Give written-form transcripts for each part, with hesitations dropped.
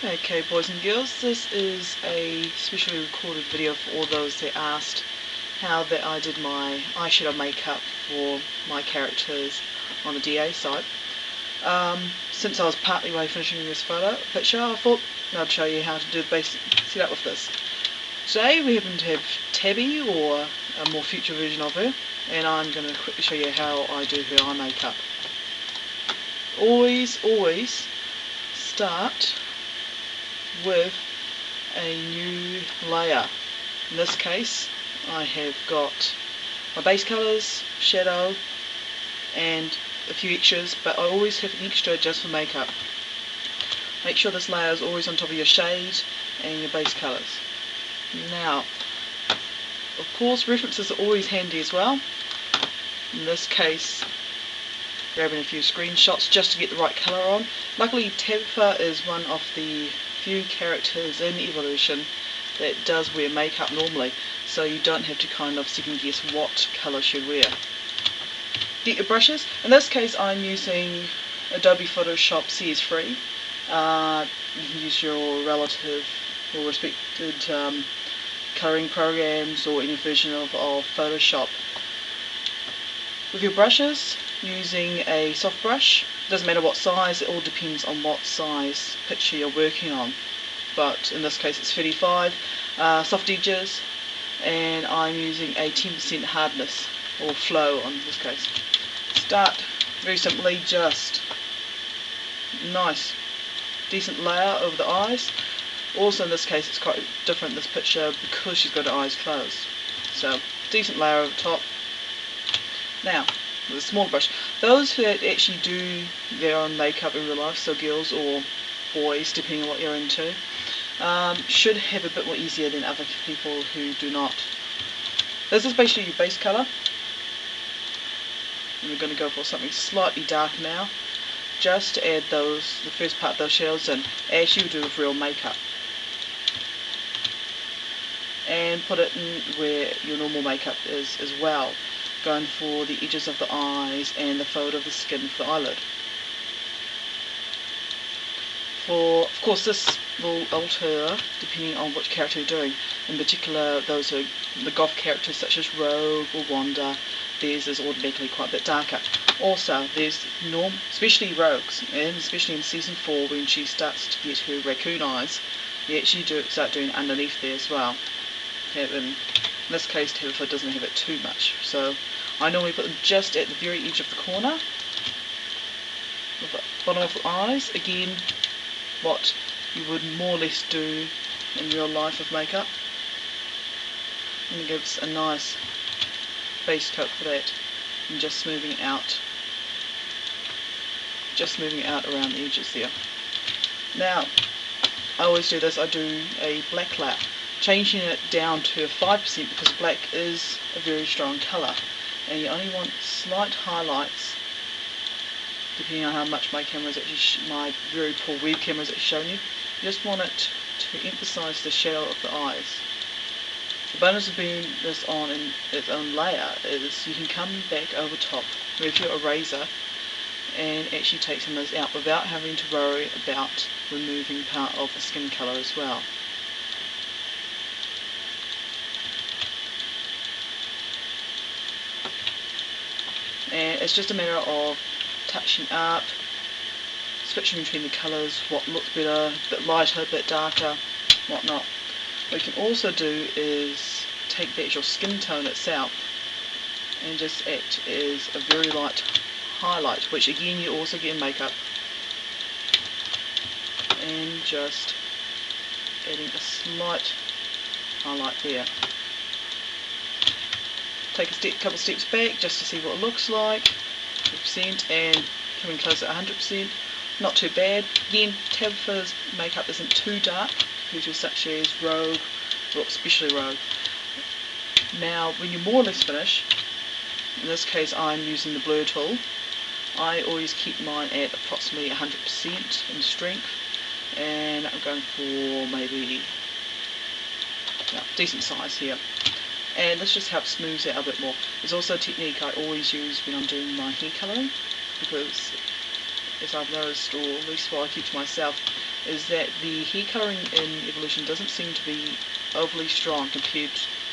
Okay, boys and girls, this is a specially recorded video for all those that asked how that I did my eyeshadow makeup for my characters on the DA site. Since I was partly way finishing this picture, I thought I'd show you how to do the basic setup with this. Today we happen to have Tabby, or a more future version of her, and I'm going to quickly show you how I do her eye makeup. Always start with a new layer. In this case I have got my base colours, shadow and a few extras, but I always have an extra just for makeup. Make sure this layer is always on top of your shade and your base colours. Now, of course, references are always handy as well. In this case, grabbing a few screenshots just to get the right colour on. Luckily, Tabby is one of the few characters in Evolution that does wear makeup normally, so you don't have to kind of second guess what colour she'd wear. Get your brushes. In this case I'm using Adobe Photoshop CS3. You can use your relative or respected colouring programs or any version of Photoshop. With your brushes, using a soft brush, doesn't matter what size, it all depends on what size picture you're working on, but in this case it's 35, soft edges, and I'm using a 10% hardness or flow on this case. Start very simply, just nice decent layer over the eyes. Also in this case it's quite different, this picture, because she's got her eyes closed, so decent layer over the top. Now with a small brush, those who actually do their own makeup in real life, so girls or boys depending on what you're into, should have a bit more easier than other people who do not. This is basically your base colour, and we're going to go for something slightly darker now, just to add the first part of those shadows in, as you do with real makeup, and put it in where your normal makeup is as well, going for the edges of the eyes and the fold of the skin for the eyelid. Of course this will alter depending on which character you're doing. In particular, those are the goth characters such as Rogue or Wanda, theirs is automatically quite a bit darker. Also, there's especially Rogue's, and especially in season 4 when she starts to get her raccoon eyes, you actually start doing underneath there as well. In this case Tabby doesn't have it too much, so I normally put them just at the very edge of the corner of the bottom of the eyes. Again, what you would more or less do in real life with makeup, and it gives a nice base coat for that, and just smoothing out around the edges there. Now I always do this, I do a black layer, changing it down to a 5% because black is a very strong colour, and you only want slight highlights depending on how much my very poor web camera is actually showing you. You just want it to emphasise the shadow of the eyes. The bonus of being this on in its own layer is you can come back over top with your eraser and actually take some of this out without having to worry about removing part of the skin colour as well. And it's just a matter of touching up, switching between the colours, what looks better, a bit lighter, a bit darker, whatnot. What you can also do is take the actual skin tone itself and just act as a very light highlight, which again you also get in makeup, and just adding a slight highlight there. Take a couple steps back just to see what it looks like, 50%, and coming close at 100%, not too bad. Again, Tabby's makeup isn't too dark compared to such as Rogue, or especially Rogue. Now when you're more or less finished, in this case I'm using the blur tool, I always keep mine at approximately 100% in strength, and I'm going for maybe decent size here. And this just helps smooth it out a bit more. There's also a technique I always use when I'm doing my hair colouring, because as I've noticed, or at least what I keep to myself, is that the hair colouring in Evolution doesn't seem to be overly strong compared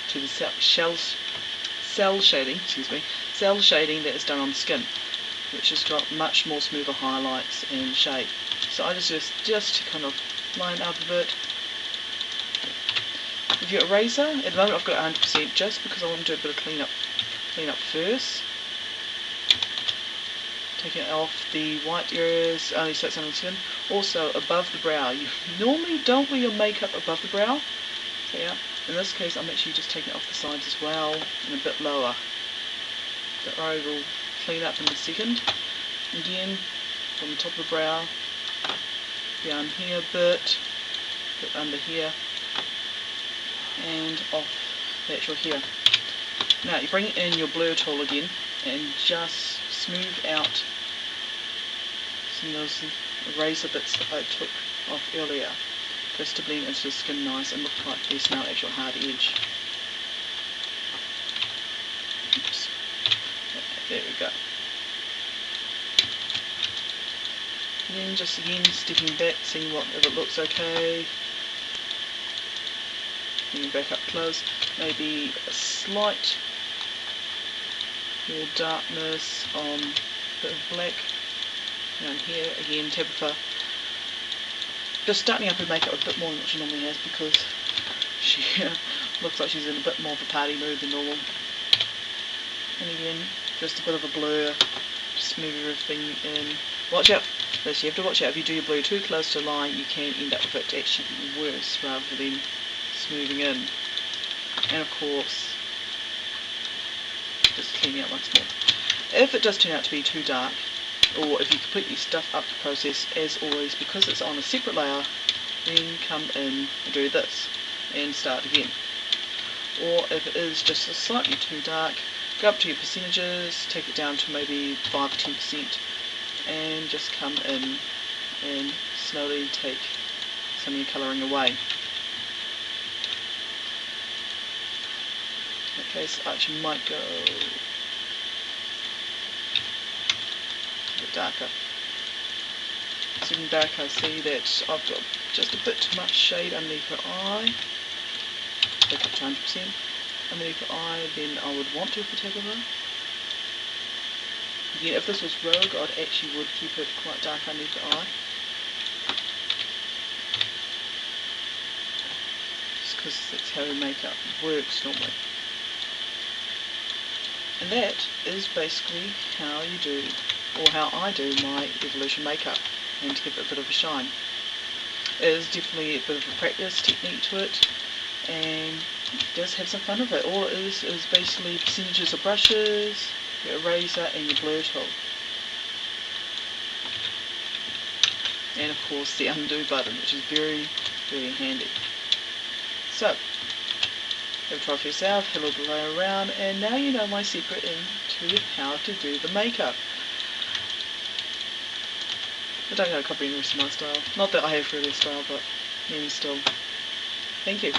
to the cell shading that is done on the skin, which has got much more smoother highlights and shade. So I just to kind of line up a bit. With your eraser, at the moment I've got it 100% just because I want to do a bit of clean up first. Taking off the white areas, only so it's on the skin. Also above the brow. You normally don't wear your makeup above the brow. So yeah, in this case I'm actually just taking it off the sides as well and a bit lower. The eye will clean up in a second. Again, from the top of the brow, down here a bit under here, and off the actual hair. Now you bring in your blur tool again and just smooth out some of those eraser bits that I took off earlier, just to blend into the skin nice and look like there's no actual hard edge. Oops. There we go. And then just again stepping back, seeing if it looks okay. Bring it back up close. Maybe a slight more darkness on a bit of black down here. Again, Tabitha just starting up her makeup a bit more than what she normally has because she looks like she's in a bit more of a party mood than normal. And again, just a bit of a blur, smooth everything in. Watch out, this you have to watch out, if you do your blur too close to a line you can end up with it actually worse rather than smoothing in. And of course, just cleaning out once more. If it does turn out to be too dark, or if you completely stuff up the process, as always, because it's on a separate layer, then come in and do this and start again. Or if it is just slightly too dark, go up to your percentages, take it down to maybe 5 or 10%, and just come in and slowly take some of your colouring away. In that case, I actually might go a bit darker. Zooming back, I see that I've got just a bit too much shade underneath her eye. Back up to 100%. Underneath the eye, then I would want to for Tabitha. Again, if this was Rogue, I'd actually would keep it quite dark underneath the eye. Just because that's how her makeup works normally. And that is basically how you do, or how I do my Evolution makeup, and to give it a bit of a shine. It is definitely a bit of a practice technique to it, and just have some fun with it. All it is basically percentages of brushes, your eraser and your blur tool. And of course the undo button, which is very, very handy. So, have a try for yourself, have a little play around, and now you know my secret into how to do the makeup. I don't know, copying the rest of my style. Not that I have really a style, but even still. Thank you.